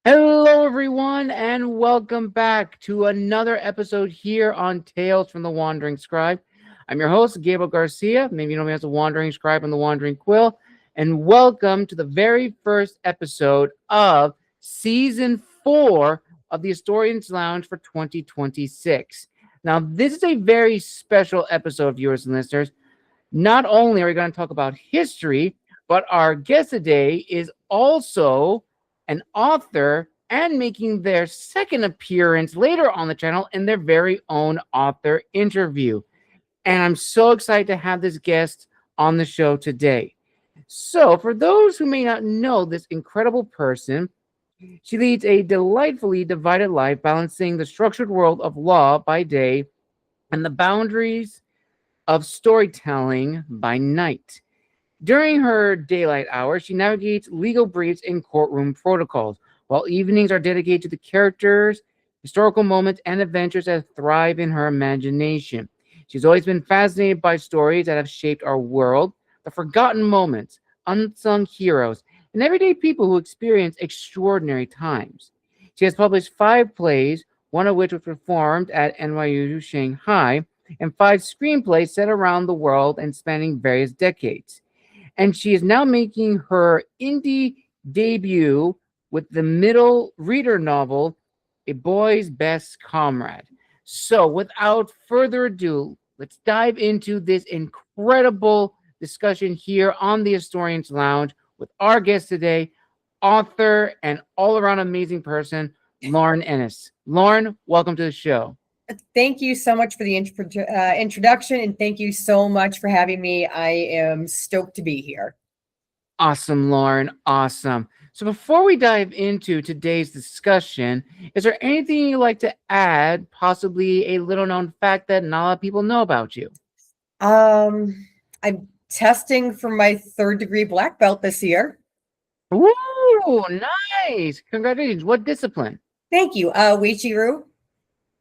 Hello, everyone, and welcome back to another episode here on Tales from the Wandering Scribe. I'm your host, Gabriel Garcia. Maybe you know me as the Wandering Scribe and the Wandering Quill. And welcome to the very first episode of Season 4 of the Historians Lounge for 2026. Now, this is a very special episode, viewers and listeners. Not only are we going to talk about history, but our guest today is also an author and making their second appearance later on the channel in their very own author interview. And I'm so excited to have this guest on the show today. So, for those who may not know this incredible person, she leads a delightfully divided life, balancing the structured world of law by day and the boundaries of storytelling by night. During her daylight hours, she navigates legal briefs and courtroom protocols, while evenings are dedicated to the characters, historical moments, and adventures that thrive in her imagination. She's always been fascinated by stories that have shaped our world, the forgotten moments, unsung heroes, and everyday people who experience extraordinary times. She has published 5 plays, one of which was performed at NYU Shanghai, and 5 screenplays set around the world and spanning various decades. And she is now making her indie debut with the middle reader novel, A Boy's Best Comrade. So, without further ado, let's dive into this incredible discussion here on the Historians Lounge with our guest today, author and all-around amazing person, Lauren Ennis. Lauren, welcome to the show. Thank you so much for the introduction, and thank you so much for having me. I am stoked to be here. Awesome, Lauren. Awesome. So before we dive into today's discussion, is there anything you'd like to add, possibly a little known fact that not a lot of people know about you? I'm testing for my 3rd degree black belt this year. Ooh, nice. Congratulations. What discipline? Thank you. Weichi-Ryu.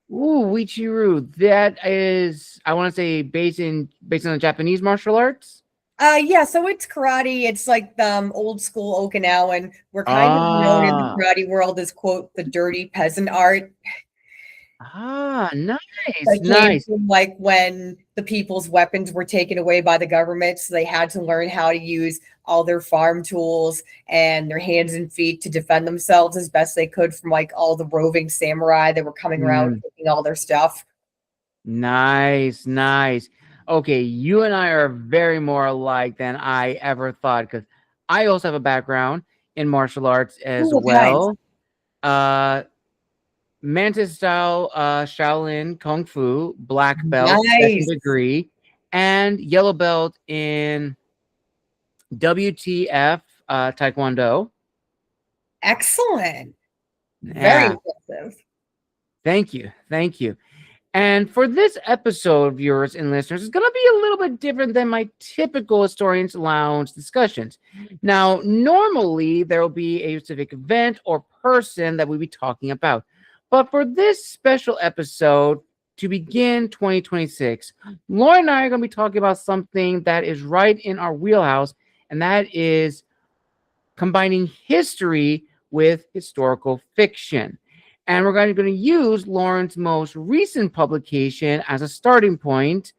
Ooh, Weichi-Ryu. That is, I want to say, based on the Japanese martial arts. Yeah, so it's karate. It's like old school Okinawan. We're kind of known in the karate world as, quote, the dirty peasant art. Nice, Nice. From, like, when the people's weapons were taken away by the government, so they had to learn how to use all their farm tools and their hands and feet to defend themselves as best they could from, like, all the roving samurai that were coming around taking all their stuff. Nice. Okay, you and I are very more alike than I ever thought, because I also have a background in martial arts as well. Mantis style Shaolin Kung Fu, black belt, second degree, and yellow belt in WTF Taekwondo. Excellent. Very impressive. Thank you. And for this episode, viewers and listeners, it's going to be a little bit different than my typical Historians Lounge discussions. Now, normally there will be a specific event or person that we'll be talking about. But for this special episode, to begin 2026, Lauren and I are going to be talking about something that is right in our wheelhouse, and that is combining history with historical fiction. And we're going to use Lauren's most recent publication as a starting point.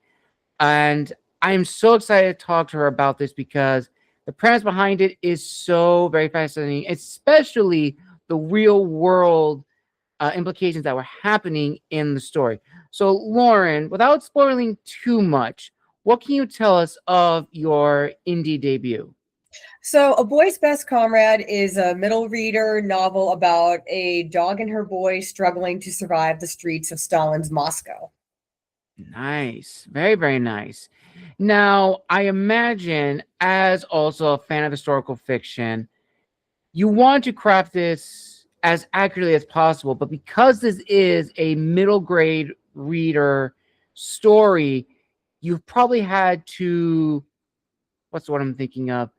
And I'm so excited to talk to her about this because the premise behind it is so very fascinating, especially the real world implications that were happening in the story. So, Lauren, without spoiling too much, what can you tell us of your indie debut? So, A Boy's Best Comrade is a middle reader novel about a dog and her boy struggling to survive the streets of Stalin's Moscow. Nice. Very, very nice. Now, I imagine, as also a fan of historical fiction, you want to craft this as accurately as possible, but because this is a middle grade reader story, you've probably had to, what's the word I'm thinking of?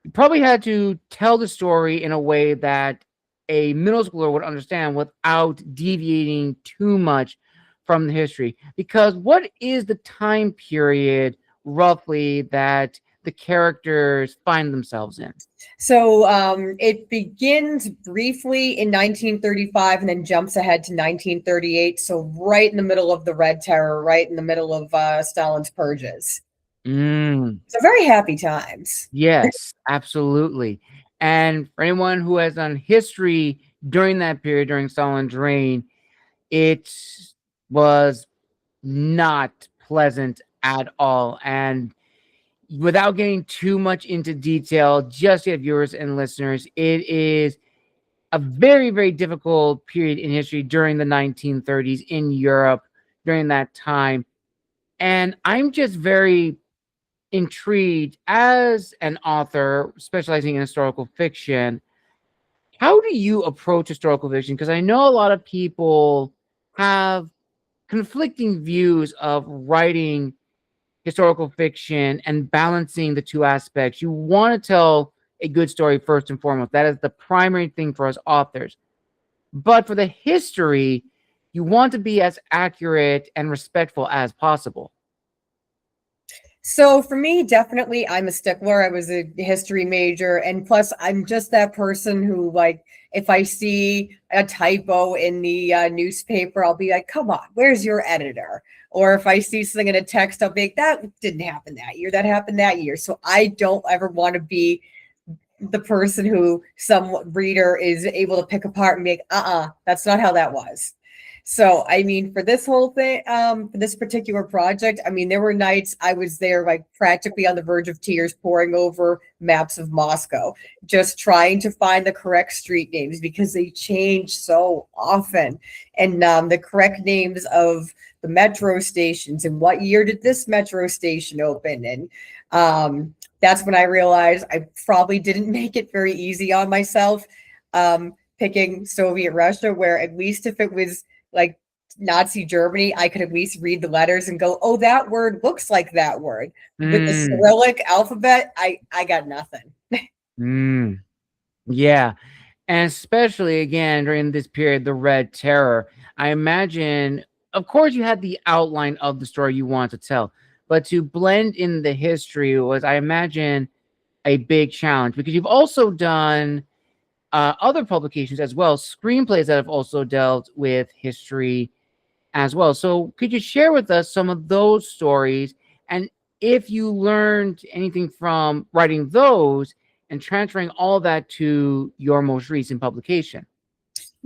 You probably had to tell the story in a way that a middle schooler would understand without deviating too much from the history. Because what is the time period roughly that the characters find themselves in? So it begins briefly in 1935 and then jumps ahead to 1938. So right in the middle of the Red Terror, right in the middle of Stalin's purges. So very happy times. Yes, absolutely. And for anyone who has done history during that period, during Stalin's reign, it was not pleasant at all. And without getting too much into detail, just yet, viewers and listeners, it is a very, very difficult period in history during the 1930s in Europe during that time. And I'm just very intrigued as an author specializing in historical fiction. How do you approach historical fiction? Because I know a lot of people have conflicting views of writing historical fiction and balancing the two aspects. You want to tell a good story first and foremost. That is the primary thing for us authors. But for the history, you want to be as accurate and respectful as possible. So for me, definitely, I'm a stickler. I was a history major, and plus, I'm just that person who, like, if I see a typo in the newspaper, I'll be like, "Come on, where's your editor?" Or if I see something in a text, I'll be like, "That didn't happen that year. That happened that year." So I don't ever want to be the person who some reader is able to pick apart and be like, that's not how that was. So, I mean, for this whole thing, for this particular project, I mean, there were nights I was there, like practically on the verge of tears, poring over maps of Moscow, just trying to find the correct street names because they change so often, and the correct names of the metro stations and what year did this metro station open. And that's when I realized I probably didn't make it very easy on myself, picking Soviet Russia, where at least if it was like Nazi Germany, I could at least read the letters and go, oh, that word looks like that word. With the Cyrillic alphabet, I got nothing. Yeah. And especially, again, during this period, the Red Terror, I imagine, of course, you had the outline of the story you want to tell, but to blend in the history was, I imagine, a big challenge, because you've also done other publications as well, screenplays that have also dealt with history as well. So could you share with us some of those stories, and if you learned anything from writing those and transferring all that to your most recent publication?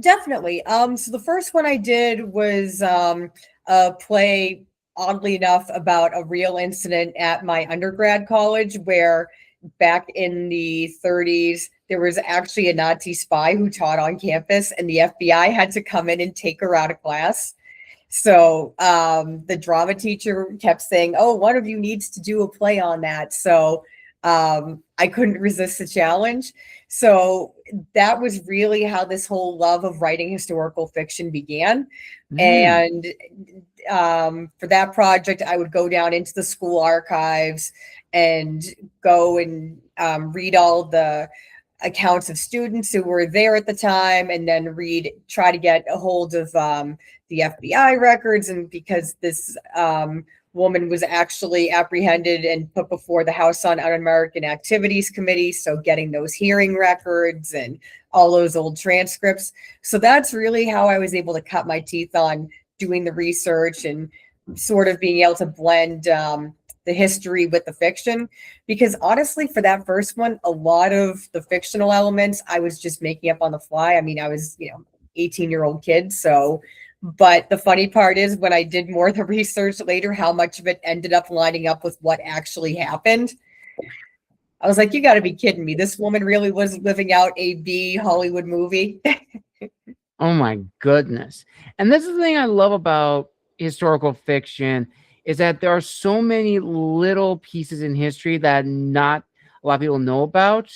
Definitely. So the first one I did was a play, oddly enough, about a real incident at my undergrad college where back in the 30s, there was actually a Nazi spy who taught on campus, and the FBI had to come in and take her out of class. So the drama teacher kept saying, oh, one of you needs to do a play on that. So I couldn't resist the challenge. So that was really how this whole love of writing historical fiction began. And for that project, I would go down into the school archives and go and read all the accounts of students who were there at the time, and then try to get a hold of the FBI records. And because this woman was actually apprehended and put before the House on Un-American Activities Committee, so getting those hearing records and all those old transcripts. So that's really how I was able to cut my teeth on doing the research and sort of being able to blend the history with the fiction, because honestly, for that first one, a lot of the fictional elements I was just making up on the fly. I mean, I was, 18-year-old kid. So, but the funny part is when I did more of the research later, how much of it ended up lining up with what actually happened. I was like, you got to be kidding me. This woman really was living out a B Hollywood movie. Oh my goodness. And this is the thing I love about historical fiction, is that there are so many little pieces in history that not a lot of people know about,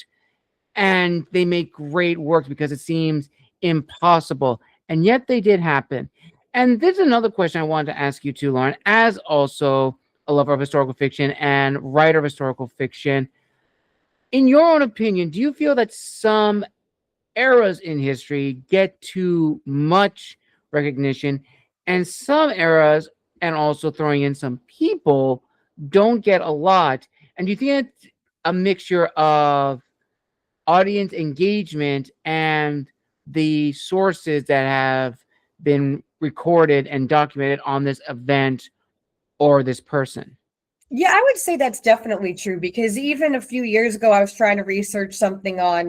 and they make great work because it seems impossible, and yet they did happen. And this is another question I wanted to ask you too, Lauren, as also a lover of historical fiction and writer of historical fiction. In your own opinion, do you feel that some eras in history get too much recognition, and some eras, and also throwing in some people, don't get a lot? And do you think it's a mixture of audience engagement and the sources that have been recorded and documented on this event or this person? Yeah, I would say that's definitely true because even a few years ago, I was trying to research something on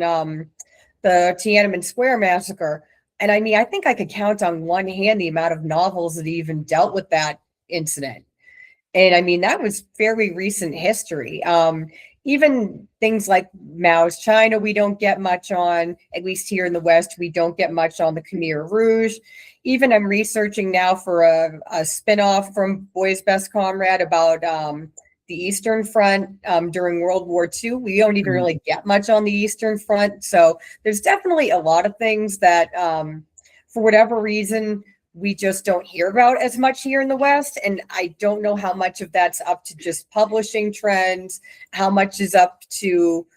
the Tiananmen Square massacre. And I mean, I think I could count on one hand the amount of novels that even dealt with that incident. And I mean, that was fairly recent history. Even things like Mao's China, we don't get much on, at least here in the West, we don't get much on the Khmer Rouge. Even I'm researching now for a spinoff from Boy's Best Comrade about the Eastern Front during World War II. We don't even really get much on the Eastern Front. So there's definitely a lot of things that, for whatever reason, we just don't hear about as much here in the West. And I don't know how much of that's up to just publishing trends, how much is up to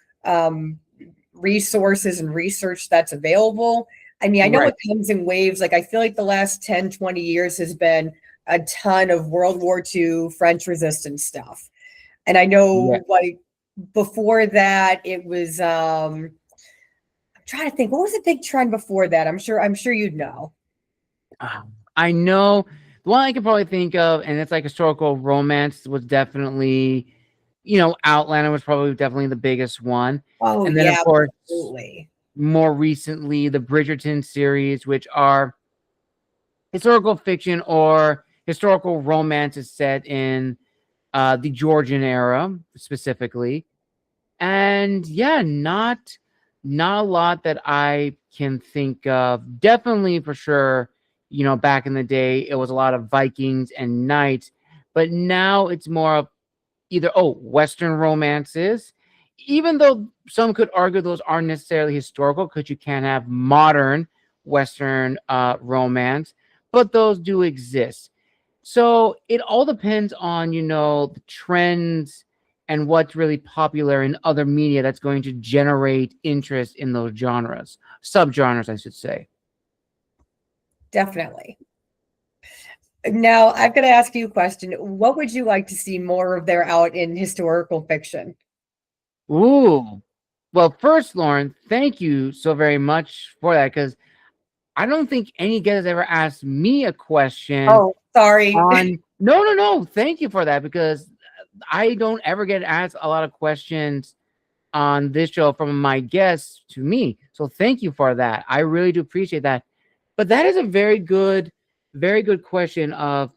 resources and research that's available. I mean, I know it comes in waves. Like, I feel like the last 10, 20 years has been a ton of World War II French resistance stuff. And I know like before that, it was, I'm trying to think, what was a big trend before that? I'm sure you'd know. I know the one I can probably think of, and it's like historical romance, was definitely, Outlander was probably definitely the biggest one. Oh, and then yeah, of course, absolutely. more recently, the Bridgerton series, which are historical fiction or historical romances set in the Georgian era specifically. And yeah, not a lot that I can think of. Definitely for sure, back in the day, it was a lot of Vikings and knights, but now it's more of either Western romances, even though some could argue those aren't necessarily historical because you can't have modern Western romance, but those do exist. So it all depends on, the trends and what's really popular in other media that's going to generate interest in those genres, subgenres, I should say. Definitely. Now, I've got to ask you a question. What would you like to see more of there out in historical fiction? Ooh. Well, first, Lauren, thank you so very much for that, because I don't think any guest has ever asked me a question Oh, sorry. on. No, no, no. Thank you for that, because I don't ever get asked a lot of questions on this show from my guests to me. So thank you for that. I really do appreciate that. But that is a very good question of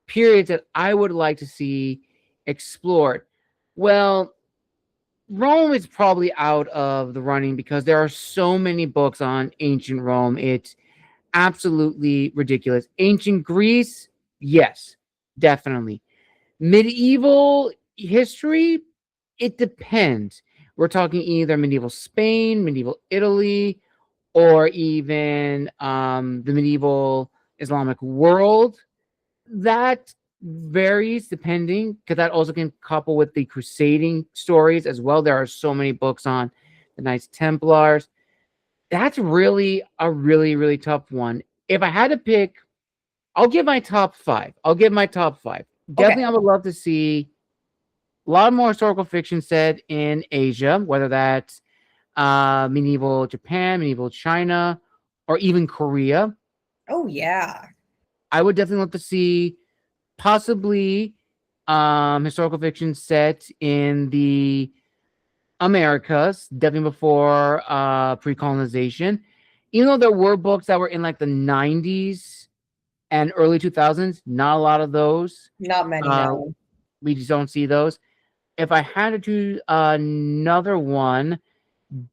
periods that I would like to see explored. Well, Rome is probably out of the running because there are so many books on ancient Rome. It's absolutely ridiculous. Ancient Greece, yes, definitely. Medieval history, it depends. We're talking either medieval Spain, medieval Italy, or even the medieval Islamic world. That varies depending, because that also can couple with the crusading stories as well. There are so many books on the Knights Templars. That's really a really tough one. If I had to pick, I'll give my top five. Okay. Definitely, I would love to see a lot more historical fiction set in Asia, whether that's medieval Japan, medieval China, or even Korea. Oh, yeah. I would definitely love to see possibly historical fiction set in the Americas, definitely before pre-colonization. Even though there were books that were in like the 90s and early 2000s, not a lot of those. Not many, Uh, no. we just don't see those. If I had to choose another one,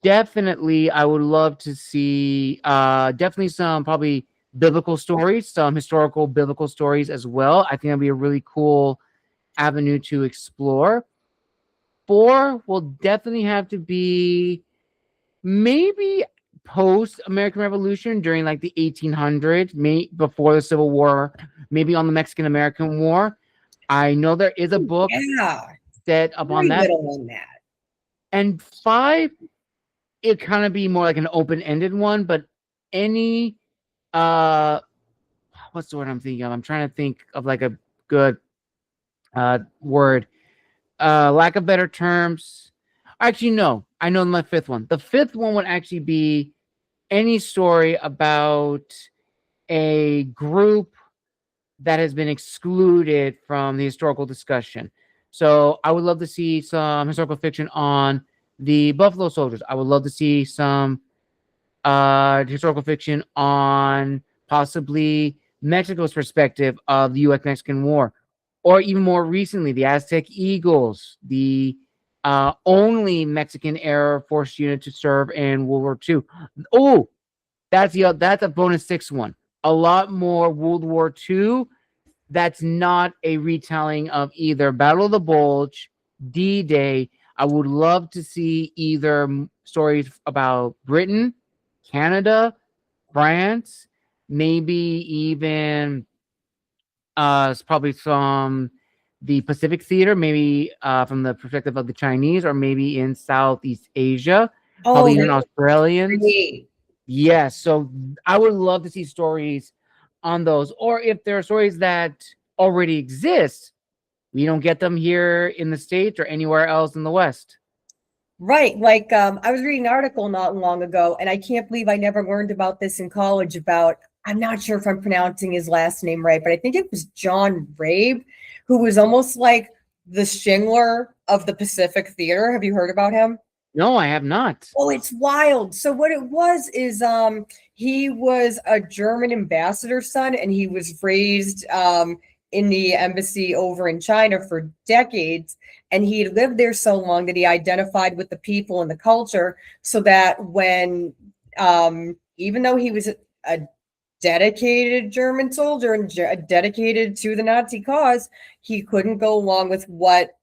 definitely I would love to see definitely some probably biblical stories, some historical biblical stories as well. I think that'd be a really cool avenue to explore. Four will definitely have to be maybe post American Revolution during like the 1800s, before the Civil War, maybe on the Mexican American War. I know there is a book Yeah. set up on Very that. little on that. And five, it kind of be more like an open-ended one, but any uh what's the word I'm thinking of? I'm trying to think of like a good word. lack of better terms. Actually, no. I know my fifth one. The fifth one would actually be any story about a group that has been excluded from the historical discussion. So I would love to see some historical fiction on the Buffalo Soldiers. I would love to see some historical fiction on possibly Mexico's perspective of the U.S.-Mexican War, or even more recently, the Aztec Eagles, the only Mexican Air Force unit to serve in World War II. Oh, that's a bonus six one. A lot more World War II. That's not a retelling of either Battle of the Bulge, D-Day. I would love to see either stories about Britain, Canada, France, maybe even probably from the Pacific theater, maybe from the perspective of the Chinese, or maybe in Southeast Asia, probably Oh, even that's Australians. great. Yes, so I would love to see stories on those, or if there are stories that already exist, we don't get them here in the States or anywhere else in the West. Right. Like I was reading an article not long ago, and I can't believe I never learned about this in college about, I'm not sure if I'm pronouncing his last name right, but I think it was John Rabe, who was almost like the Schindler of the Pacific Theater. Have you heard about him? No, I have not. Oh, it's wild. So what it was is he was a German ambassador's son, and he was raised in the embassy over in China for decades. And he lived there so long that he identified with the people and the culture, so that when even though he was a dedicated German soldier and dedicated to the Nazi cause, he couldn't go along with what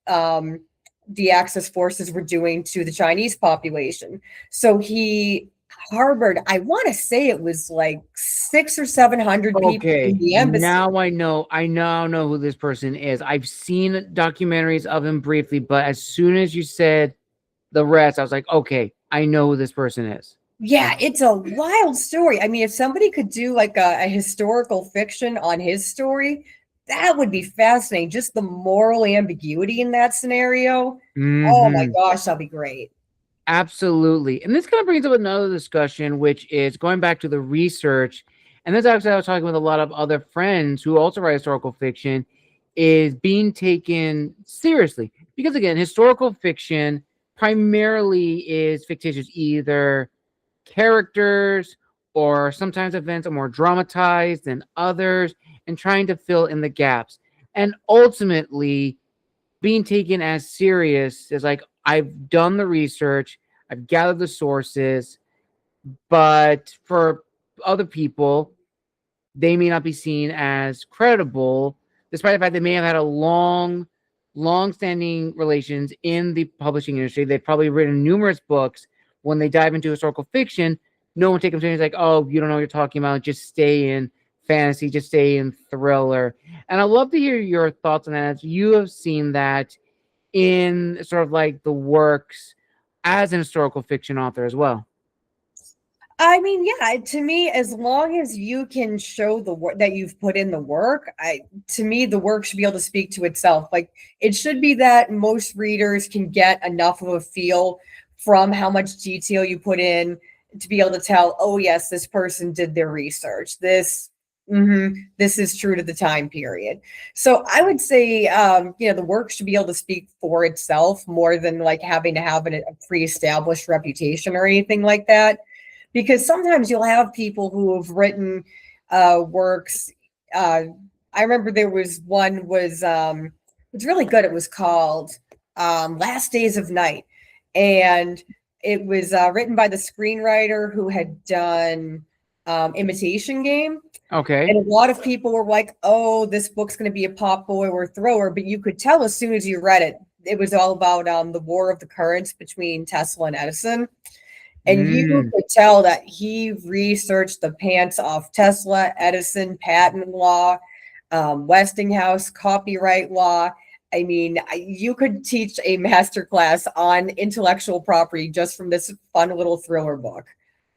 the Axis forces were doing to the Chinese population. So he harbored, I want to say it was like 600 or 700 people in the embassy. Now I now know who this person is. I've seen documentaries of him briefly, but as soon as you said the rest, I was like, okay, I know who this person is. Yeah, it's a wild story. I mean, if somebody could do like a historical fiction on his story, that would be fascinating. Just the moral ambiguity in that scenario. Oh my gosh, that'd be great. Absolutely. And this kind of brings up another discussion, which is going back to the research. And this actually, I was talking with a lot of other friends who also write historical fiction, is being taken seriously. Because again, historical fiction primarily is fictitious, either characters or sometimes events are more dramatized than others, and trying to fill in the gaps. And ultimately, being taken as serious is like, I've done the research, I've gathered the sources, but for other people, they may not be seen as credible, despite the fact they may have had a long-standing relations in the publishing industry. They've probably written numerous books. When they dive into historical fiction, no one takes them seriously. Like, oh, you don't know what you're talking about. Just stay in fantasy, just stay in thriller. And I'd love to hear your thoughts on that, as you have seen that in sort of like the works as an historical fiction author as well. I mean, yeah, to me, as long as you can show the work that you've put in the work, to me, the work should be able to speak to itself. Like, it should be that most readers can get enough of a feel from how much detail you put in to be able to tell, oh yes, this person did their research. This is true to the time period. So I would say, the work should be able to speak for itself more than like having to have a pre-established reputation or anything like that. Because sometimes you'll have people who have written works. I remember there was one it's really good. It was called Last Days of Night. And it was written by the screenwriter who had done Imitation Game. Okay. And a lot of people were like, oh, this book's going to be a pop boiler thrower. But you could tell as soon as you read it, it was all about the war of the currents between Tesla and Edison. And you could tell that he researched the pants off Tesla, Edison, patent law, Westinghouse, copyright law. I mean, you could teach a masterclass on intellectual property just from this fun little thriller book.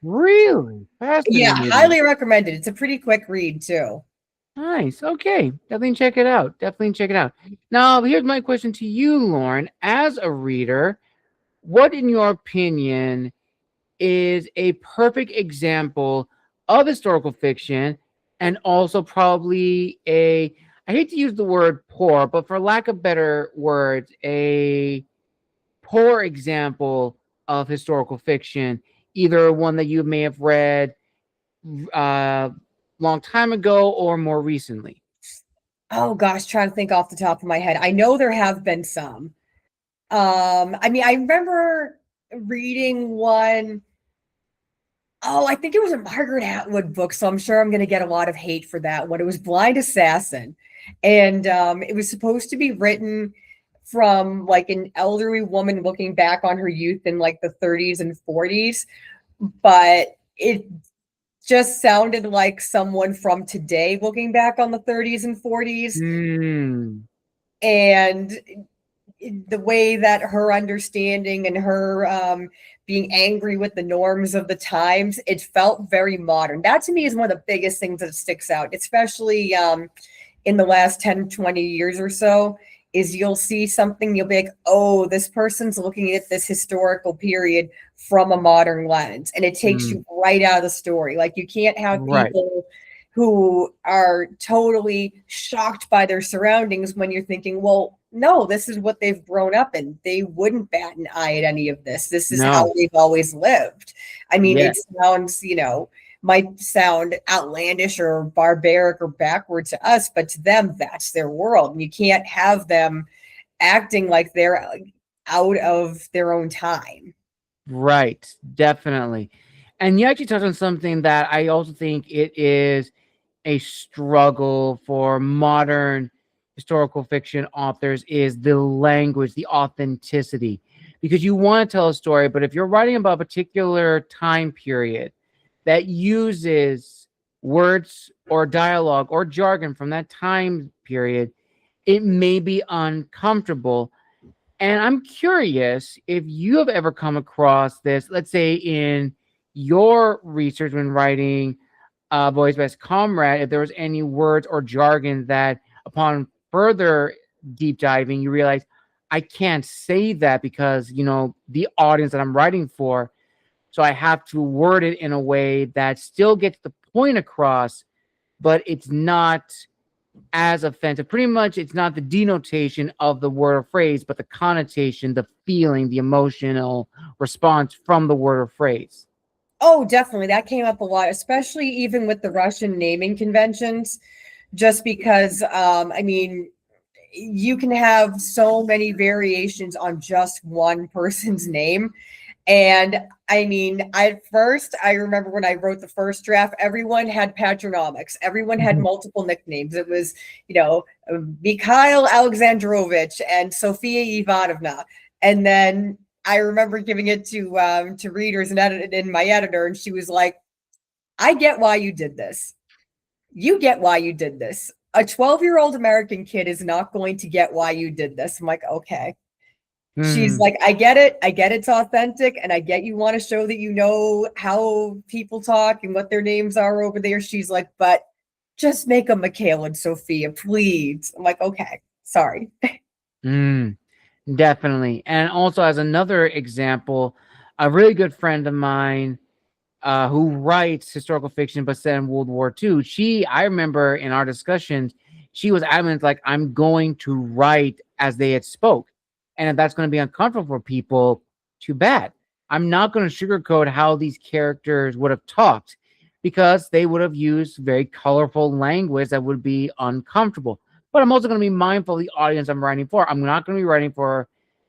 Really? Yeah, highly recommended. It's a pretty quick read, too. Nice. Okay. Definitely check it out. Definitely check it out. Now, here's my question to you, Lauren. As a reader, what, in your opinion, is a perfect example of historical fiction and also probably a, I hate to use the word poor, but for lack of better words, a poor example of historical fiction, either one that you may have read uh long time ago or more recently? Oh gosh, trying to think off the top of my head. I know there have been some. I mean, I remember reading one. Oh, I think it was a Margaret Atwood book, so I'm sure I'm going to get a lot of hate for that one. It was Blind Assassin, and it was supposed to be written from like an elderly woman looking back on her youth in like the 30s and 40s, but it just sounded like someone from today looking back on the 30s and 40s, Hmm. and the way that her understanding and her being angry with the norms of the times, it felt very modern. That to me is one of the biggest things that sticks out, especially in the last 10, 20 years or so, is you'll see something, you'll be like, oh, this person's looking at this historical period from a modern lens. And it takes Hmm. you right out of the story. Like you can't have Right. people who are totally shocked by their surroundings when you're thinking, well, no, this is what they've grown up in. They wouldn't bat an eye at any of this. This is how No. they've always lived. I mean, Yeah. it sounds, might sound outlandish or barbaric or backward to us, but to them, that's their world. And you can't have them acting like they're out of their own time. Right. Definitely. And you actually touched on something that I also think it is a struggle for modern historical fiction authors is the language, the authenticity. Because you want to tell a story, but if you're writing about a particular time period that uses words or dialogue or jargon from that time period, it may be uncomfortable. And I'm curious if you have ever come across this, let's say in your research when writing Boys Best Comrade, if there was any words or jargon that upon further deep diving, you realize I can't say that because, the audience that I'm writing for. So I have to word it in a way that still gets the point across, but it's not as offensive. Pretty much, it's not the denotation of the word or phrase, but the connotation, the feeling, the emotional response from the word or phrase. Oh, definitely. That came up a lot, especially even with the Russian naming conventions, just because, I mean, you can have so many variations on just one person's name. And I mean, at first, I remember when I wrote the first draft, everyone had patronymics, everyone had multiple nicknames. It was, Mikhail Alexandrovich and Sophia Ivanovna. And then I remember giving it to readers and my editor, and she was like, "I get why you did this. You get why you did this. A 12-year-old American kid is not going to get why you did this." I'm like, okay. She's Hmm. like, I get it. I get it's authentic. And I get you want to show that you know how people talk and what their names are over there. She's like, but just make them Mikhail and Sophia, please. I'm like, okay, sorry. Mm, definitely. And also, as another example, a really good friend of mine who writes historical fiction but set in World War II, I remember in our discussions, she was adamant, like, I'm going to write as they had spoke. And if that's going to be uncomfortable for people, too bad. I'm not going to sugarcoat how these characters would have talked because they would have used very colorful language that would be uncomfortable. But I'm also going to be mindful of the audience I'm writing for. I'm not going to be writing for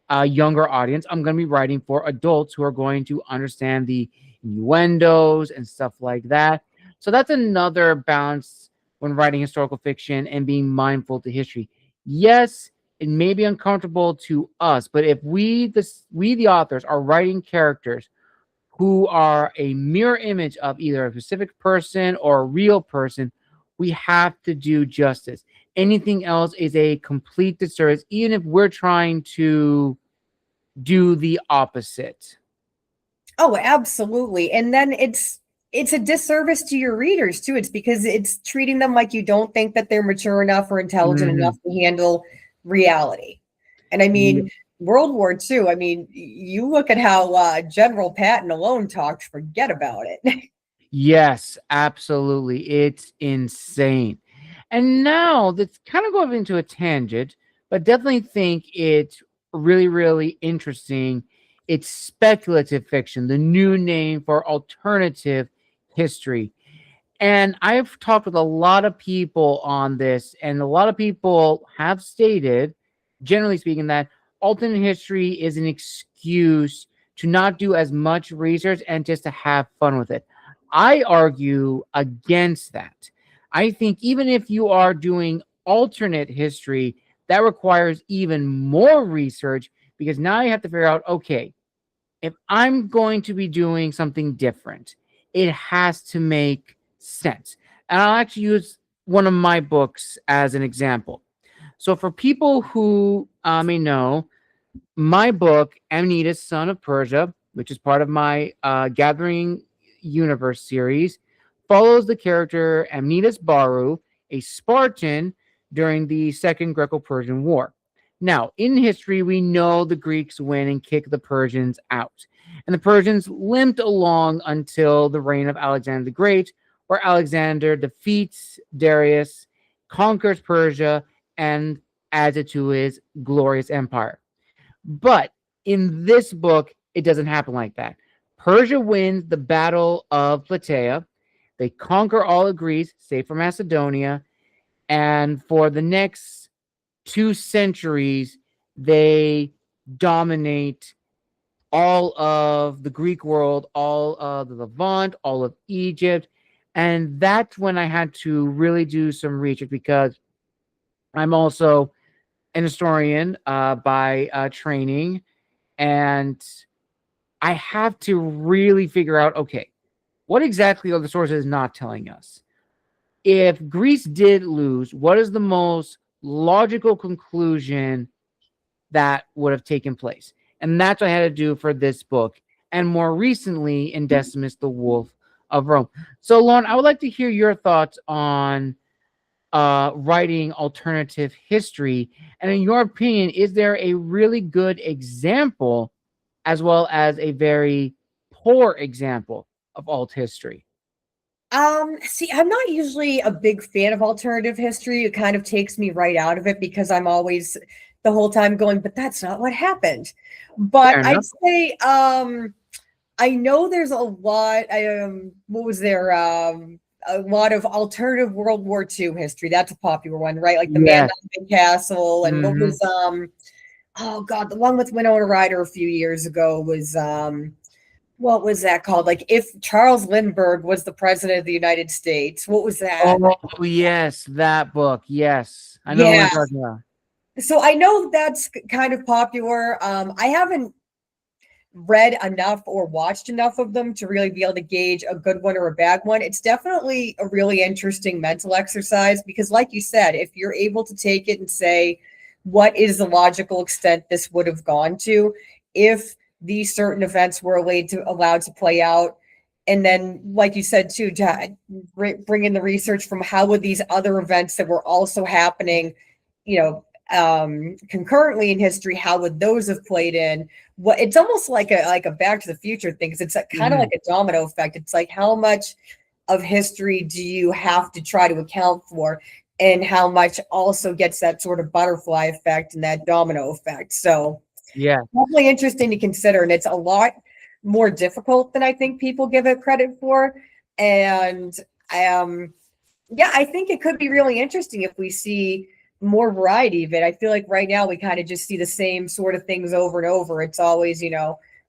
a younger audience. I'm going to be writing for adults who are going to understand the innuendos and stuff like that. So that's another balance when writing historical fiction and being mindful to history. Yes, it may be uncomfortable to us, but if we the authors are writing characters who are a mirror image of either a specific person or a real person, we have to do justice. Anything else is a complete disservice, even if we're trying to do the opposite. Oh, absolutely. And then it's a disservice to your readers too. It's because it's treating them like you don't think that they're mature enough or intelligent enough to handle reality. And I mean, World War II, I mean, you look at how General Patton alone talked, forget about it. Yes, absolutely. It's insane. And now that's kind of going into a tangent, but definitely think it's really, really interesting. It's speculative fiction, the new name for alternative history. And I've talked with a lot of people on this, and a lot of people have stated, generally speaking, that alternate history is an excuse to not do as much research and just to have fun with it. I argue against that. I think even if you are doing alternate history, that requires even more research because now you have to figure out, okay, if I'm going to be doing something different, it has to make sense. And I'll actually use one of my books as an example. So, for people who may know, my book, Amnetus, Son of Persia, which is part of my Gathering Universe series, follows the character Amnetus Baru, a Spartan during the Second Greco-Persian War. Now, in history, we know the Greeks win and kick the Persians out. And the Persians limped along until the reign of Alexander the Great, where Alexander defeats Darius, conquers Persia, and adds it to his glorious empire. But in this book, it doesn't happen like that. Persia wins the Battle of Plataea. They conquer all of Greece, save for Macedonia. And for the next 2 centuries, they dominate all of the Greek world, all of the Levant, all of Egypt. And that's when I had to really do some research because I'm also an historian by training. And I have to really figure out, okay, what exactly are the sources not telling us? If Greece did lose, what is the most logical conclusion that would have taken place? And that's what I had to do for this book. And more recently in Decimus, the Wolf of Rome. So, Lauren, I would like to hear your thoughts on writing alternative history. And in your opinion, is there a really good example as well as a very poor example of alt history? See, I'm not usually a big fan of alternative history. It kind of takes me right out of it because I'm always the whole time going, but that's not what happened. But Fair I'd enough. say I know there's a lot. What was there? A lot of alternative World War II history. That's a popular one, right? Like the Man Yes. in the Castle, and what Mhm. was oh God, the one with Winona Ryder a few years ago was what was that called? Like if Charles Lindbergh was the president of the United States, what was that? Oh, yes, that book. Yes. I know what Yeah. you're talking about. So I know that's kind of popular. I haven't read enough or watched enough of them to really be able to gauge a good one or a bad one. It's definitely a really interesting mental exercise because, like you said, if you're able to take it and say, what is the logical extent this would have gone to if these certain events were allowed to play out? And then, like you said, too, to bring in the research from how would these other events that were also happening, you know, concurrently in history, how would those have played in? What it's almost like a Back to the Future thing, because it's kind of like a domino effect. It's like how much of history do you have to try to account for, and how much also gets that sort of butterfly effect and that domino effect. So Yeah. definitely interesting to consider, and it's a lot more difficult than I think people give it credit for. And yeah, I think it could be really interesting if we see more variety of it. I feel like right now we kind of just see the same sort of things over and over. It's always,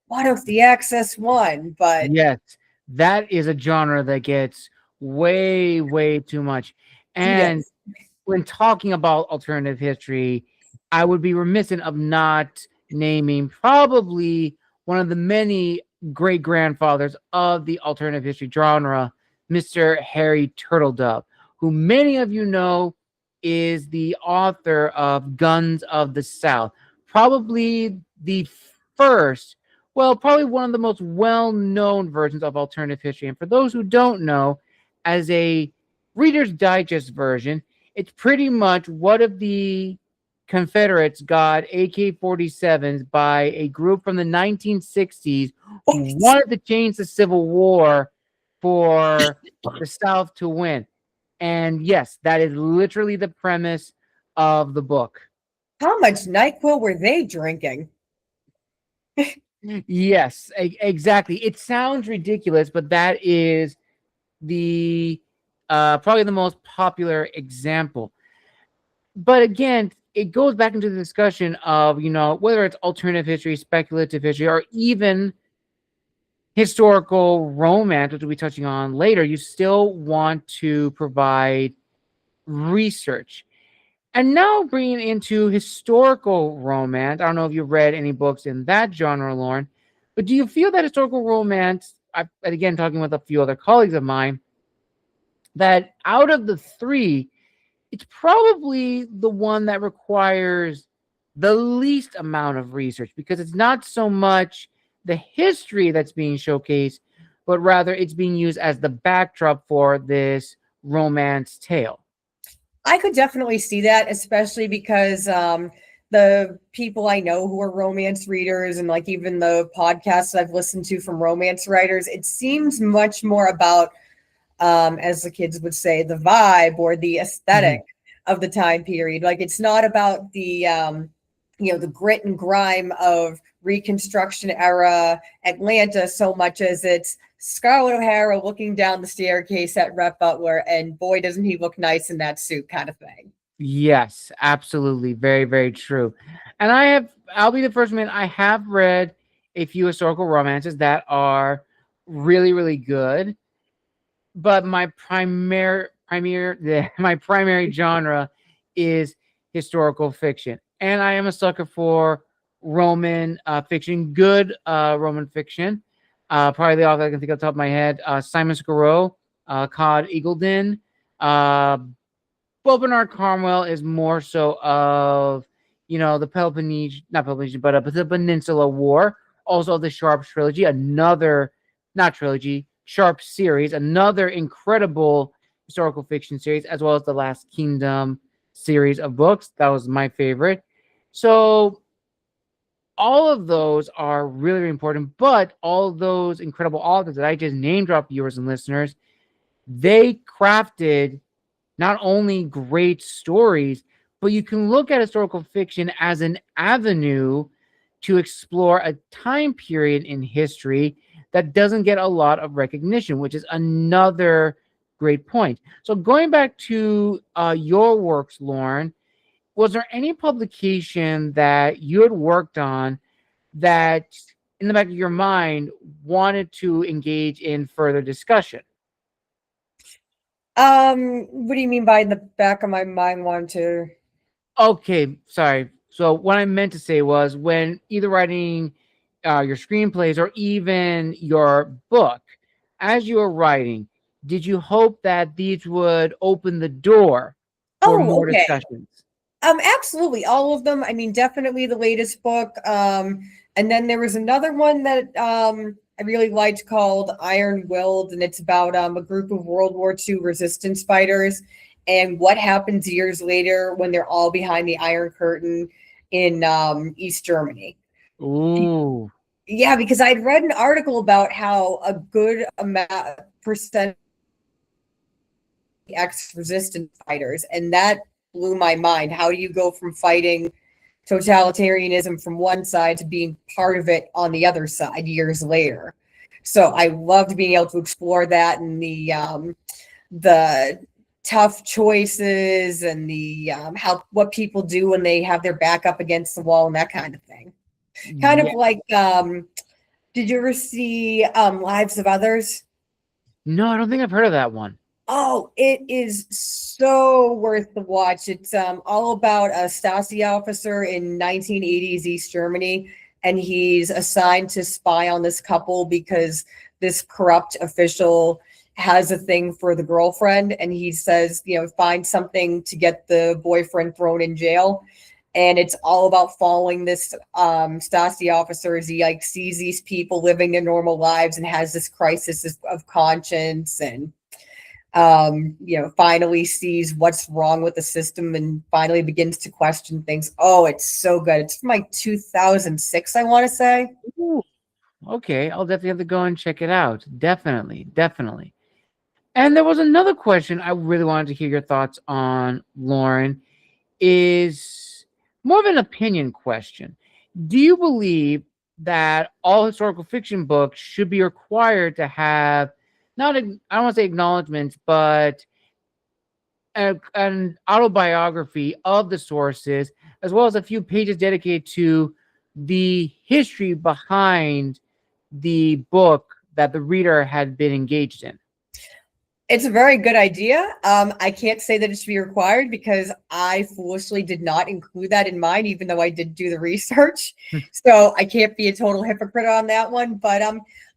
what if the Axis won? But Yes. That is a genre that gets way, way too much. And yes, when talking about alternative history, I would be remiss of not naming probably one of the many great grandfathers of the alternative history genre, Mr. Harry Turtledove, who many of you know is the author of Guns of the South, probably the first Well, probably one of the most well-known versions of alternative history. And for those who don't know, as a Reader's Digest version, it's pretty much what if the Confederates got AK-47s by a group from the 1960s who wanted to change the Civil War for the South to win. And yes, that is literally the premise of the book. How much NyQuil were they drinking? Yes, exactly. It sounds ridiculous, but that is the probably the most popular example. But again, it goes back into the discussion of, whether it's alternative history, speculative history, or even historical romance, which we'll be touching on later. You still want to provide research. And now bringing into historical romance, I don't know if you've read any books in that genre, Lauren, but do you feel that historical romance, again, talking with a few other colleagues of mine, that out of the three, it's probably the one that requires the least amount of research, because it's not so much the history that's being showcased, but rather it's being used as the backdrop for this romance tale? I could definitely see that, especially because the people I know who are romance readers and like even the podcasts I've listened to from romance writers, it seems much more about, as the kids would say, the vibe or the aesthetic of the time period. Like it's not about the the grit and grime of Reconstruction era Atlanta so much as it's Scarlett O'Hara looking down the staircase at Rhett Butler, and boy, doesn't he look nice in that suit, kind of thing. Yes, absolutely. Very, very true. And I'll be the first man. I have read a few historical romances that are really, really good. But my my primary genre is historical fiction. And I am a sucker for Roman fiction, good Roman fiction. Probably the author I can think of the top of my head, Simon Scarrow, Cod Eagledon. Well, Bernard Cornwell is more so of, the Peloponnesian, not Peloponnesian, but the Peninsula War. Also, the Sharp trilogy, not trilogy, Sharp series, another incredible historical fiction series, as well as the Last Kingdom series of books. That was my favorite. So all of those are really, really important, but all of those incredible authors that I just name drop, viewers and listeners, they crafted not only great stories, but you can look at historical fiction as an avenue to explore a time period in history that doesn't get a lot of recognition, which is another great point. So going back to your works, Lauren, was there any publication that you had worked on that in the back of your mind wanted to engage in further discussion? What do you mean by in the back of my mind want to? Okay, sorry. So what I meant to say was, when either writing your screenplays or even your book, as you were writing, did you hope that these would open the door for Oh, more okay. discussions? Absolutely, all of them. I mean, definitely the latest book. And then there was another one that I really liked called Iron Willed, and it's about a group of World War II resistance fighters and what happens years later when they're all behind the Iron Curtain in East Germany. Ooh. Yeah, because I'd read an article about how a good amount percent ex-resistance fighters, and that blew my mind. How do you go from fighting totalitarianism from one side to being part of it on the other side years later? So I loved being able to explore that, and the tough choices and the what people do when they have their back up against the wall and that kind of thing. Kind of like did you ever see Lives of Others? No, I don't think I've heard of that one. Oh, it is so worth the watch. It's all about a Stasi officer in 1980s East Germany, and he's assigned to spy on this couple because this corrupt official has a thing for the girlfriend, and he says, find something to get the boyfriend thrown in jail. and it's all about following this Stasi officer as he like sees these people living their normal lives and has this crisis of conscience, and finally sees what's wrong with the system and finally begins to question things. Oh, it's so good. It's from like 2006, I want to say. Ooh, okay, I'll definitely have to go and check it out. Definitely, definitely. And there was another question I really wanted to hear your thoughts on, Lauren, is more of an opinion question. Do you believe that all historical fiction books should be required to have not, I don't want to say acknowledgments, but an autobiography of the sources, as well as a few pages dedicated to the history behind the book that the reader had been engaged in? It's a very good idea. I can't say that it should be required because I foolishly did not include that in mine, even though I did do the research. So I can't be a total hypocrite on that one. But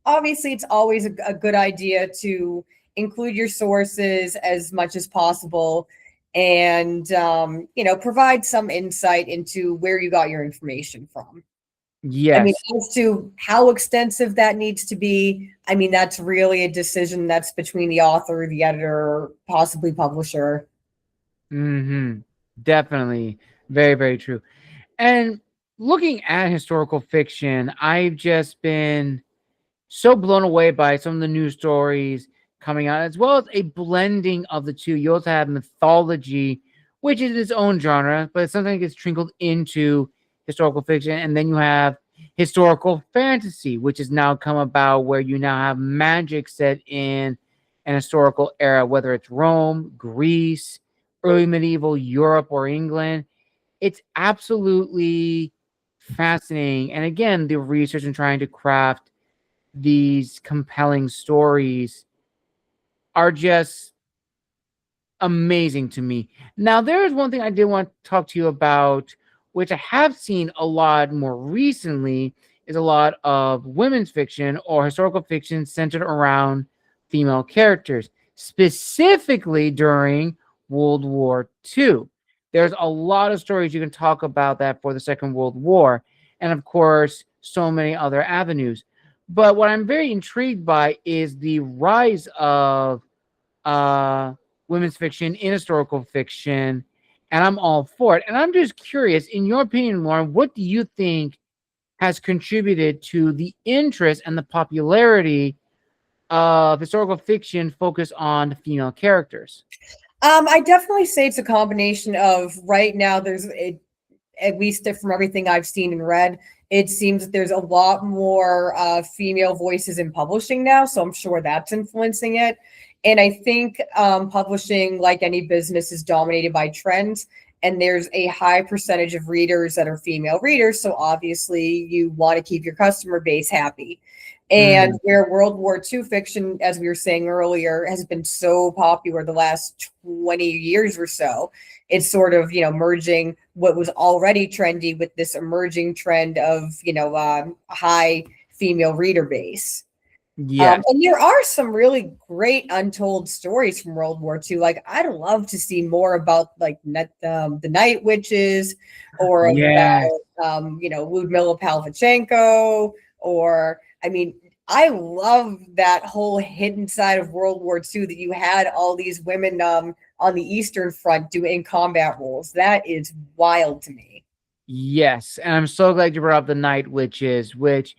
obviously, it's always a good idea to include your sources as much as possible, and provide some insight into where you got your information from. I mean, Yes. as to how extensive that needs to be, I mean, that's really a decision that's between the author, the editor, possibly publisher. Mm-hmm. Definitely. Very, very true. And looking at historical fiction, I've just been so blown away by some of the news stories coming out, as well as a blending of the two. You also have mythology, which is its own genre, but something gets trickled into historical fiction. And then you have historical fantasy, which has now come about where you now have magic set in an historical era, whether it's Rome, Greece, early medieval Europe, or England. It's absolutely fascinating. And again, the research and trying to craft these compelling stories are just amazing to me. Now, there is one thing I did want to talk to you about, which I have seen a lot more recently, is a lot of women's fiction or historical fiction centered around female characters, specifically during World War II. There's a lot of stories you can talk about that for the Second World War, and of course, so many other avenues. But what I'm very intrigued by is the rise of uh, women's fiction in historical fiction, and I'm all for it. And I'm just curious, in your opinion, Lauren, what do you think has contributed to the interest and the popularity of historical fiction focused on female characters? I definitely say it's a combination of right now at least from everything I've seen and read, it seems that there's a lot more female voices in publishing now. So I'm sure that's influencing it. And I think publishing, like any business, is dominated by trends. And there's a high percentage of readers that are female readers. So obviously, you want to keep your customer base happy. And where World War II fiction, as we were saying earlier, has been so popular the last 20 years or so, it's sort of, merging what was already trendy with this emerging trend of, high female reader base. Yes. And there are some really great untold stories from World War II. Like, I'd love to see more about like the Night Witches, or Yes. about Ludmila Palvichenko, or I mean, I love that whole hidden side of World War II that you had all these women on the Eastern Front doing combat roles. That is wild to me. Yes. And I'm so glad you brought up the Night Witches, which,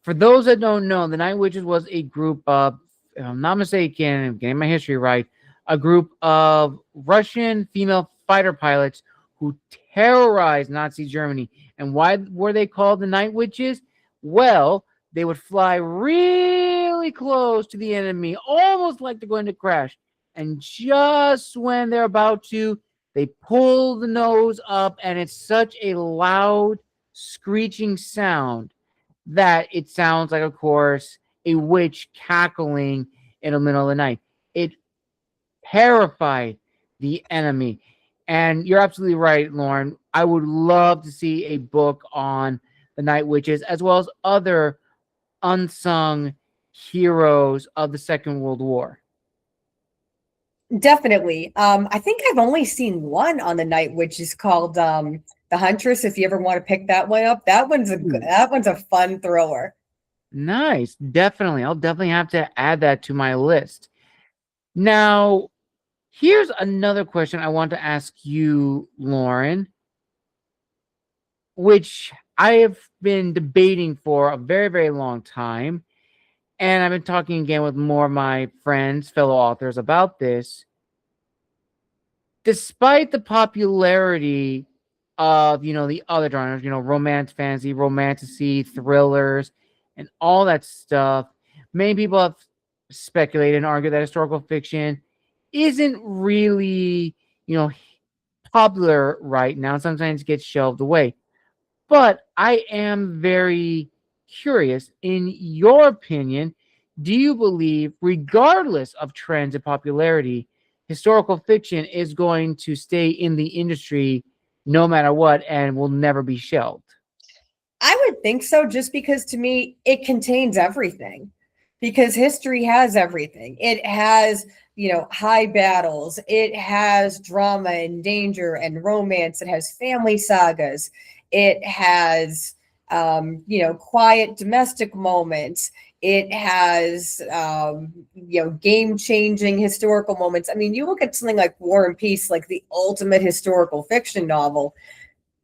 for those that don't know, the Night Witches was a group of, if I'm not mistaken, I'm getting my history right, a group of Russian female fighter pilots who terrorized Nazi Germany. And why were they called the Night Witches? Well, they would fly really close to the enemy, almost like they're going to crash. And just when they're about to, they pull the nose up, and it's such a loud, screeching sound that it sounds like, of course, a witch cackling in the middle of the night. It terrified the enemy. And you're absolutely right, Lauren. I would love to see a book on the Night Witches, as well as other unsung heroes of the Second World War. Definitely. I think I've only seen one on the Night, which is called The Huntress, if you ever want to pick that one up, that one's a fun thriller. Nice. Definitely. I'll definitely have to add that to my list. Now, here's another question I want to ask you, Lauren, which I have been debating for a very, very long time. And I've been talking again with more of my friends, fellow authors about this. Despite the popularity of, the other genres, romance, fantasy, romantasy, thrillers, and all that stuff, many people have speculated and argued that historical fiction isn't really, popular right now. Sometimes gets shelved away. But I am very curious, in your opinion, do you believe, regardless of trends and popularity, historical fiction is going to stay in the industry no matter what and will never be shelved? I would think so, just because to me, it contains everything. Because history has everything. It has, high battles. It has drama and danger and romance. It has family sagas. It has, quiet domestic moments. It has, game-changing historical moments. I mean, you look at something like War and Peace, like the ultimate historical fiction novel.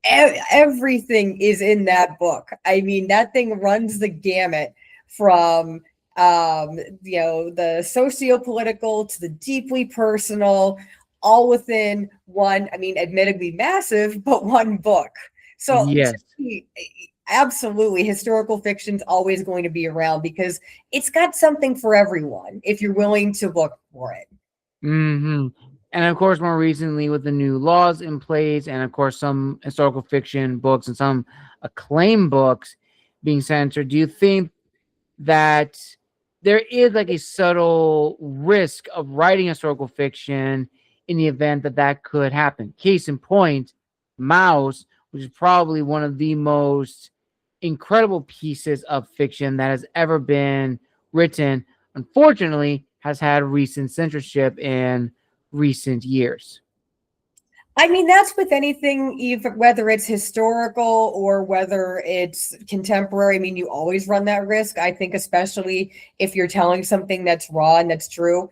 Everything is in that book. I mean, that thing runs the gamut from the socio-political to the deeply personal, all within one, I mean, admittedly massive, but one book. So Yes. absolutely, historical fiction's always going to be around because it's got something for everyone if you're willing to look for it. Mm-hmm. And of course, more recently with the new laws in place, and of course, some historical fiction books and some acclaimed books being censored, do you think that there is like a subtle risk of writing historical fiction in the event that that could happen? Case in point, Mouse, which is probably one of the most incredible pieces of fiction that has ever been written, unfortunately, has had recent censorship in recent years. I mean, that's with anything, even whether it's historical or whether it's contemporary. I mean, you always run that risk. I think, especially if you're telling something that's raw and that's true.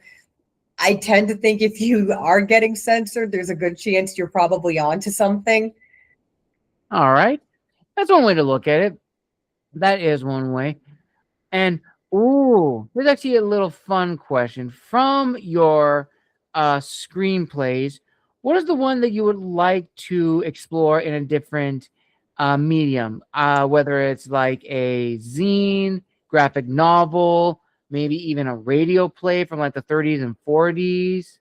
I tend to think if you are getting censored, there's a good chance you're probably onto something. All right. That's one way to look at it. That is one way. And here's actually a little fun question from your screenplays. What is the one that you would like to explore in a different medium? Whether it's like a zine, graphic novel, maybe even a radio play from like the 30s and 40s.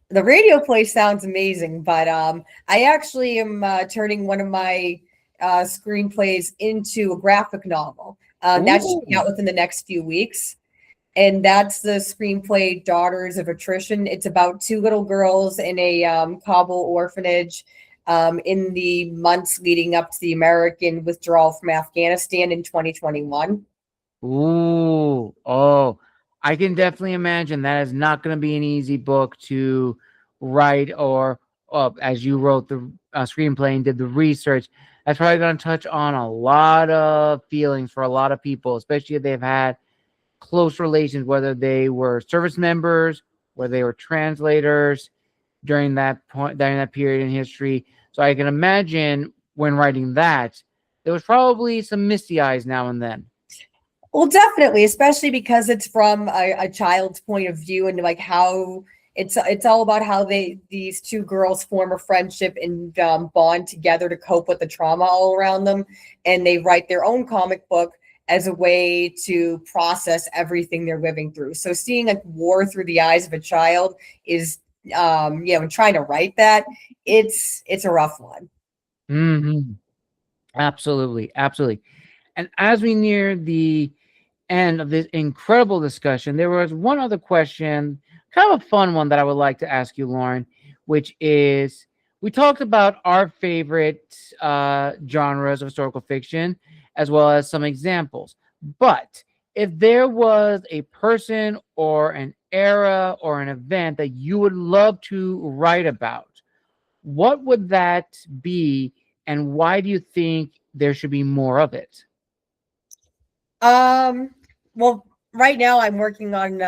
The radio play sounds amazing, but I actually am turning one of my screenplays into a graphic novel. That should be out within the next few weeks. And that's the screenplay Daughters of Attrition. It's about two little girls in a Kabul orphanage in the months leading up to the American withdrawal from Afghanistan in 2021. I can definitely imagine that is not going to be an easy book to write, or as you wrote the screenplay and did the research, that's probably going to touch on a lot of feelings for a lot of people, especially if they've had close relations, whether they were service members, whether they were translators during that point, during that period in history. So I can imagine when writing that, there was probably some misty eyes now and then. Well, definitely, especially because it's from a child's point of view, and like how it's all about how these two girls form a friendship and bond together to cope with the trauma all around them, and they write their own comic book as a way to process everything they're living through. So seeing like war through the eyes of a child is, and trying to write that, it's a rough one. Mm-hmm. Absolutely, absolutely. And as we near the end of this incredible discussion, there was one other question, kind of a fun one that I would like to ask you, Lauren, which is, we talked about our favorite genres of historical fiction, as well as some examples. But if there was a person or an era or an event that you would love to write about, what would that be and why do you think there should be more of it? Well, right now I'm working on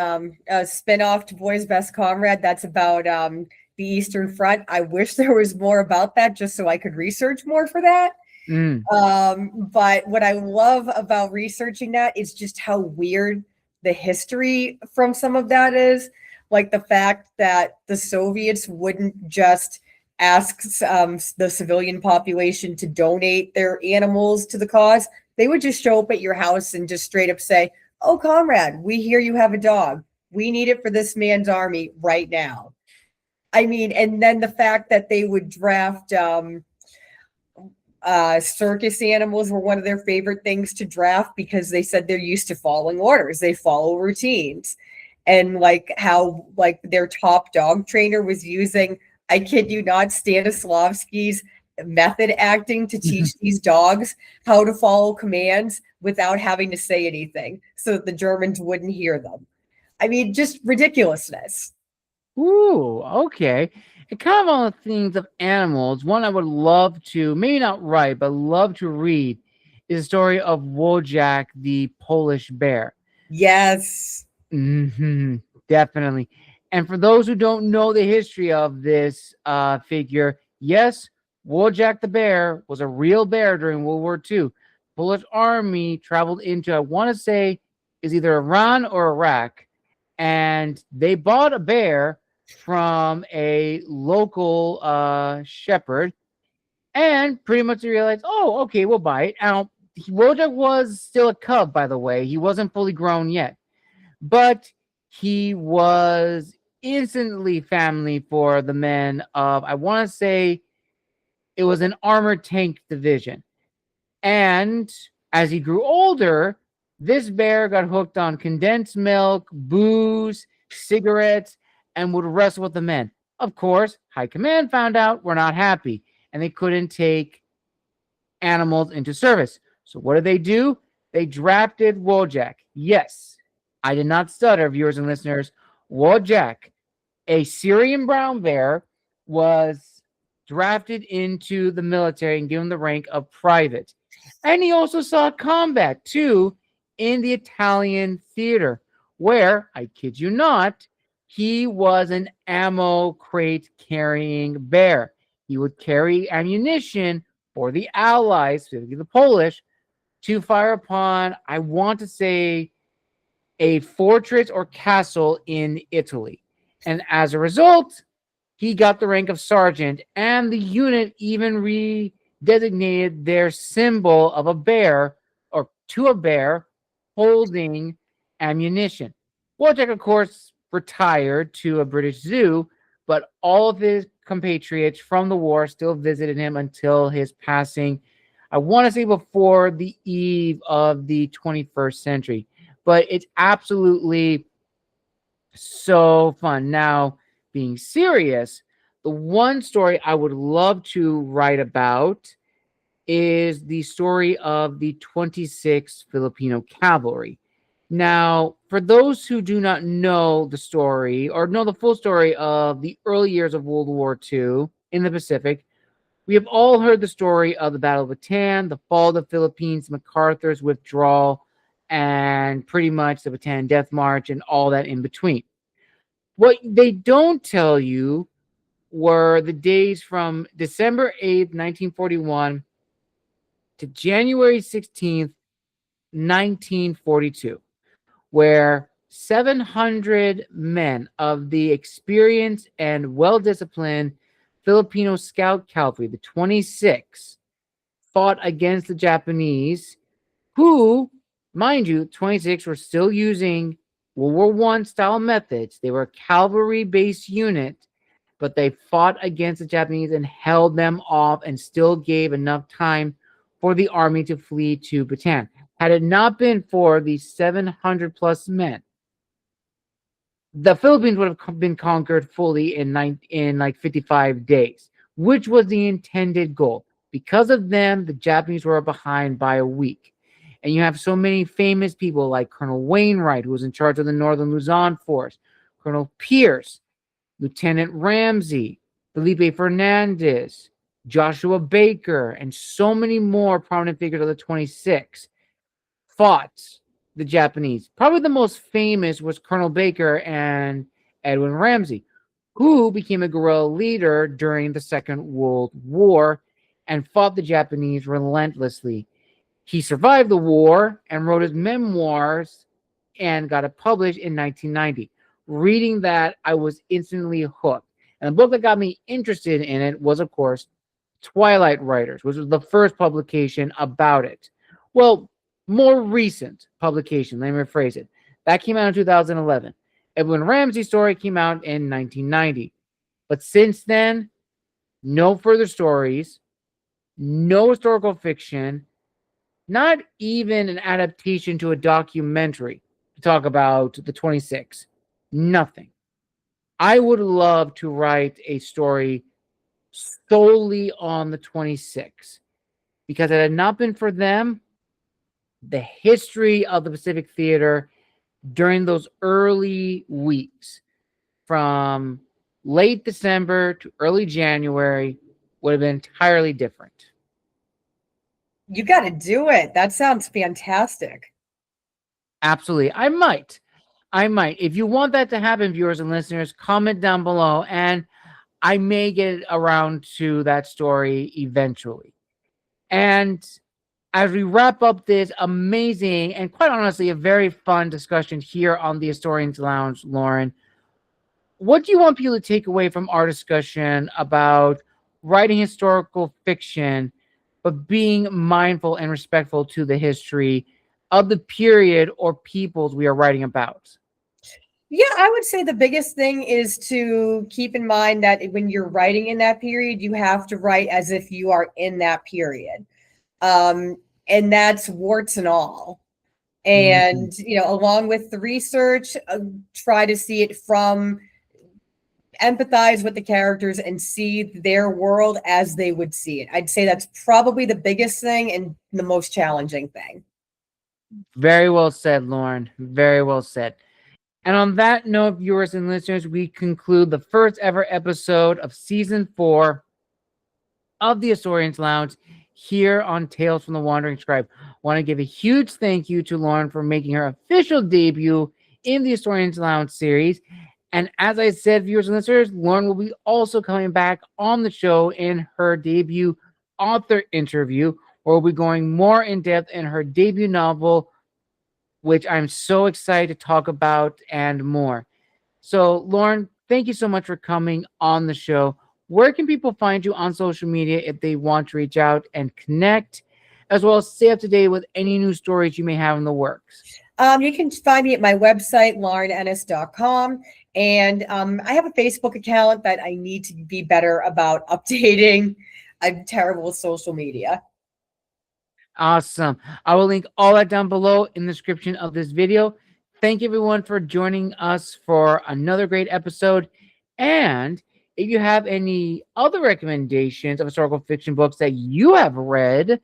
a spin-off to Boy's Best Comrade that's about the Eastern Front. I wish there was more about that just so I could research more for that. Mm. But what I love about researching that is just how weird the history from some of that is. Like the fact that the Soviets wouldn't just ask the civilian population to donate their animals to the cause. They would just show up at your house and just straight up say, "Oh, comrade, we hear you have a dog. We need it for this man's army right now." I mean, and then the fact that they would draft circus animals were one of their favorite things to draft because they said they're used to following orders. They follow routines. And like how like their top dog trainer was using, I kid you not, Stanislavski's method acting to teach these dogs how to follow commands without having to say anything so that the Germans wouldn't hear them. I mean, just ridiculousness. Ooh, okay. And kind of on the themes of animals, one I would love to, maybe not write, but love to read is the story of Wojak, the Polish bear. Yes. Definitely. And for those who don't know the history of this figure, yes, Wojak the bear was a real bear during World War II. Polish army traveled into, I want to say, is either Iran or Iraq, and they bought a bear from a local shepherd, and pretty much realized, oh, okay, we'll buy it. Now, Wojak was still a cub, by the way. He wasn't fully grown yet, but he was instantly family for the men of, I want to say, it was an armored tank division. And as he grew older, this bear got hooked on condensed milk, booze, cigarettes, and would wrestle with the men. Of course, high command found out, were not happy, and they couldn't take animals into service. So what did they do? They drafted Wojak. Yes, I did not stutter, viewers and listeners. Wojak, a Syrian brown bear, was drafted into the military and given the rank of private. And he also saw combat too in the Italian theater, where, I kid you not, he was an ammo crate carrying bear. He would carry ammunition for the Allies, specifically the Polish, to fire upon, I want to say, a fortress or castle in Italy. And as a result, he got the rank of sergeant, and the unit even redesignated their symbol of a bear, or to a bear, holding ammunition. Wojak, of course, retired to a British zoo, but all of his compatriots from the war still visited him until his passing, I want to say before the eve of the 21st century. But it's absolutely so fun. Now, being serious, the one story I would love to write about is the story of the 26th Filipino Cavalry. Now, for those who do not know the story or know the full story of the early years of World War II in the Pacific, we have all heard the story of the Battle of Bataan, the fall of the Philippines, MacArthur's withdrawal, and pretty much the Bataan Death March and all that in between. What they don't tell you were the days from December 8th, 1941 to January 16th, 1942, where 700 men of the experienced and well-disciplined Filipino Scout Cavalry, the 26, fought against the Japanese, who, mind you, 26 were still using World War I style methods. They were a cavalry-based unit, but they fought against the Japanese and held them off and still gave enough time for the army to flee to Bataan. Had it not been for the 700 plus men, the Philippines would have been conquered fully in like 55 days, which was the intended goal. Because of them, the Japanese were behind by a week. And you have so many famous people like Colonel Wainwright, who was in charge of the Northern Luzon Force, Colonel Pierce, Lieutenant Ramsey, Felipe Fernandez, Joshua Baker, and so many more prominent figures of the 26 fought the Japanese. Probably the most famous was Colonel Baker and Edwin Ramsey, who became a guerrilla leader during the Second World War and fought the Japanese relentlessly. He survived the war and wrote his memoirs and got it published in 1990. Reading that, I was instantly hooked. And the book that got me interested in it was, of course, Twilight Writers, which was the first publication about it. Well, more recent publication, let me rephrase it. That came out in 2011. Edwin Ramsey's story came out in 1990. But since then, no further stories, no historical fiction, not even an adaptation to a documentary to talk about the 26. Nothing. I would love to write a story solely on the 26 because had it not been for them, the history of the Pacific Theater during those early weeks from late December to early January would have been entirely different. You got to do it. That sounds fantastic. Absolutely. I might. If you want that to happen, viewers and listeners, comment down below and I may get around to that story eventually. And as we wrap up this amazing and quite honestly a very fun discussion here on the Historians Lounge, Lauren, what do you want people to take away from our discussion about writing historical fiction, but being mindful and respectful to the history of the period or peoples we are writing about? Yeah, I would say the biggest thing is to keep in mind that when you're writing in that period, you have to write as if you are in that period. And that's warts and all. And, along with the research, try to see it empathize with the characters and see their world as they would see it. I'd say that's probably the biggest thing and the most challenging thing. Very well said, Lauren. Very well said. And on that note, viewers and listeners, we conclude the first ever episode of season 4 of the Historians Lounge here on Tales from the Wandering Scribe. I want to give a huge thank you to Lauren for making her official debut in the Historians Lounge series. And as I said, viewers and listeners, Lauren will be also coming back on the show in her debut author interview, where we'll be going more in depth in her debut novel, which I'm so excited to talk about and more. So, Lauren, thank you so much for coming on the show. Where can people find you on social media if they want to reach out and connect, as well as stay up to date with any new stories you may have in the works? You can find me at my website, laurenennis.com. And I have a Facebook account that I need to be better about updating. I'm terrible with social media. Awesome. I will link all that down below in the description of this video. Thank you everyone for joining us for another great episode. And if you have any other recommendations of historical fiction books that you have read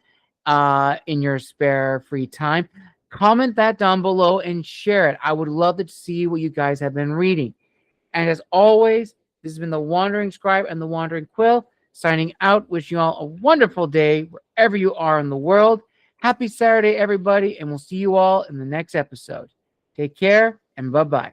in your spare free time, comment that down below and share it. I would love to see what you guys have been reading. And as always, this has been the Wandering Scribe and the Wandering Quill signing out. Wishing you all a wonderful day wherever you are in the world. Happy Saturday, everybody, and we'll see you all in the next episode. Take care and bye-bye.